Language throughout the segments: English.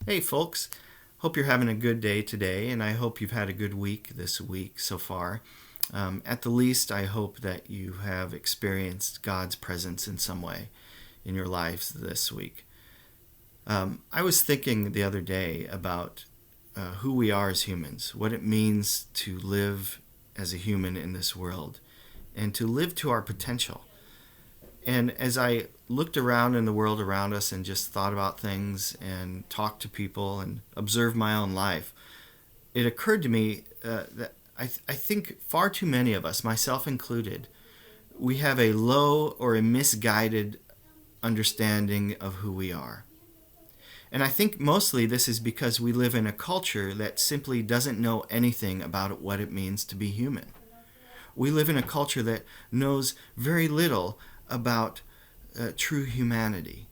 Hey, folks. Hope you're having a good day today, and I hope you've had a good week this week so far. At the least, I hope that you have experienced God's presence in some way in your lives this week. I was thinking the other day about who we are as humans, what it means to live as a human in this world, and to live to our potential. And as I looked around in the world around us and just thought about things and talked to people and observed my own life, it occurred to me that I think far too many of us, myself included, we have a low or a misguided understanding of who we are. And I think mostly this is because we live in a culture that simply doesn't know anything about what it means to be human. We live in a culture that knows very little about true humanity.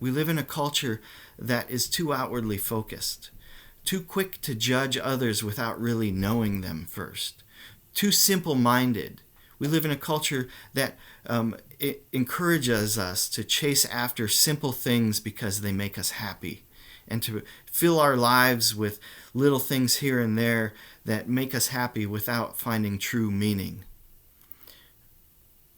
We live in a culture that is too outwardly focused, too quick to judge others without really knowing them first, too simple-minded. We live in a culture that it encourages us to chase after simple things because they make us happy, and to fill our lives with little things here and there that make us happy without finding true meaning.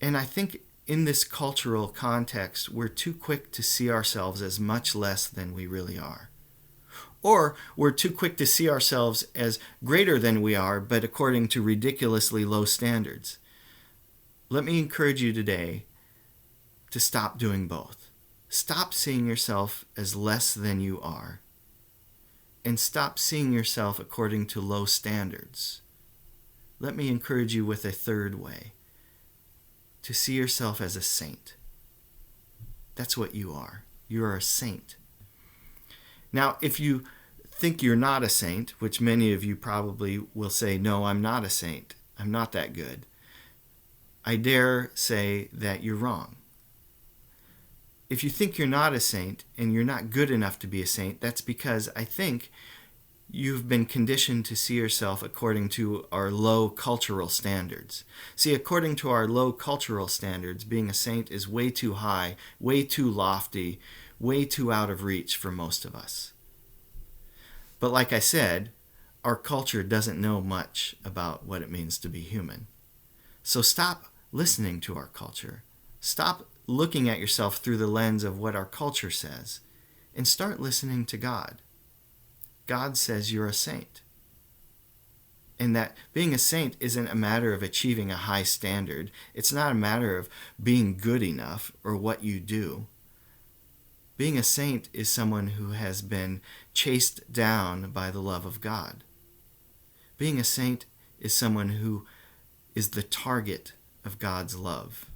And I think in this cultural context, we're too quick to see ourselves as much less than we really are. Or we're too quick to see ourselves as greater than we are, but according to ridiculously low standards. Let me encourage you today to stop doing both. Stop seeing yourself as less than you are, and stop seeing yourself according to low standards. Let me encourage you with a third way: to see yourself as a saint. That's what you are. You are a saint. Now, if you think you're not a saint, which many of you probably will say, no, I'm not a saint, I'm not that good, I dare say that you're wrong. If you think you're not a saint and you're not good enough to be a saint, that's because I think you've been conditioned to see yourself according to our low cultural standards. See, according to our low cultural standards, being a saint is way too high, way too lofty, way too out of reach for most of us. But like I said, our culture doesn't know much about what it means to be human. So stop listening to our culture. Stop looking at yourself through the lens of what our culture says, and start listening to God. God says you're a saint. And that being a saint isn't a matter of achieving a high standard. It's not a matter of being good enough or what you do. Being a saint is someone who has been chased down by the love of God. Being a saint is someone who is the target of God's love,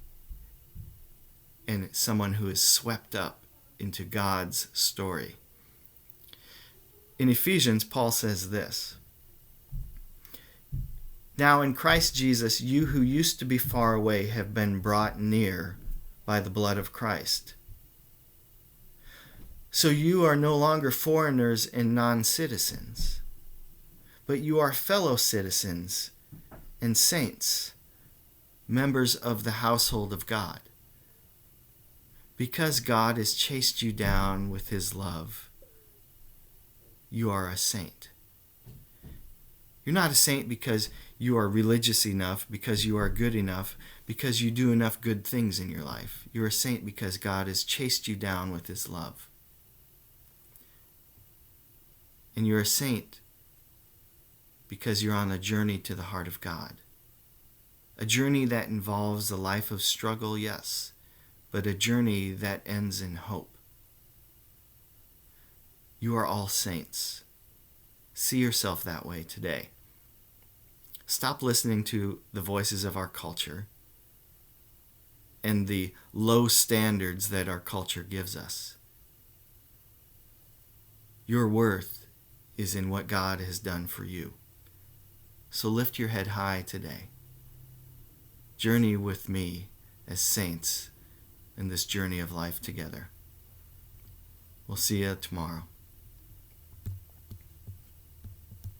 and someone who is swept up into God's story. In Ephesians, Paul says this: "Now in Christ Jesus, you who used to be far away have been brought near by the blood of Christ. So you are no longer foreigners and non-citizens, but you are fellow citizens and saints, members of the household of God. Because God has chased you down with his love, you are a saint." You're not a saint because you are religious enough, because you are good enough, because you do enough good things in your life. You're a saint because God has chased you down with his love. And you're a saint because you're on a journey to the heart of God. A journey that involves a life of struggle, yes, but a journey that ends in hope. You are all saints. See yourself that way today. Stop listening to the voices of our culture and the low standards that our culture gives us. Your worth is in what God has done for you. So lift your head high today. Journey with me as saints in this journey of life together. We'll see you tomorrow.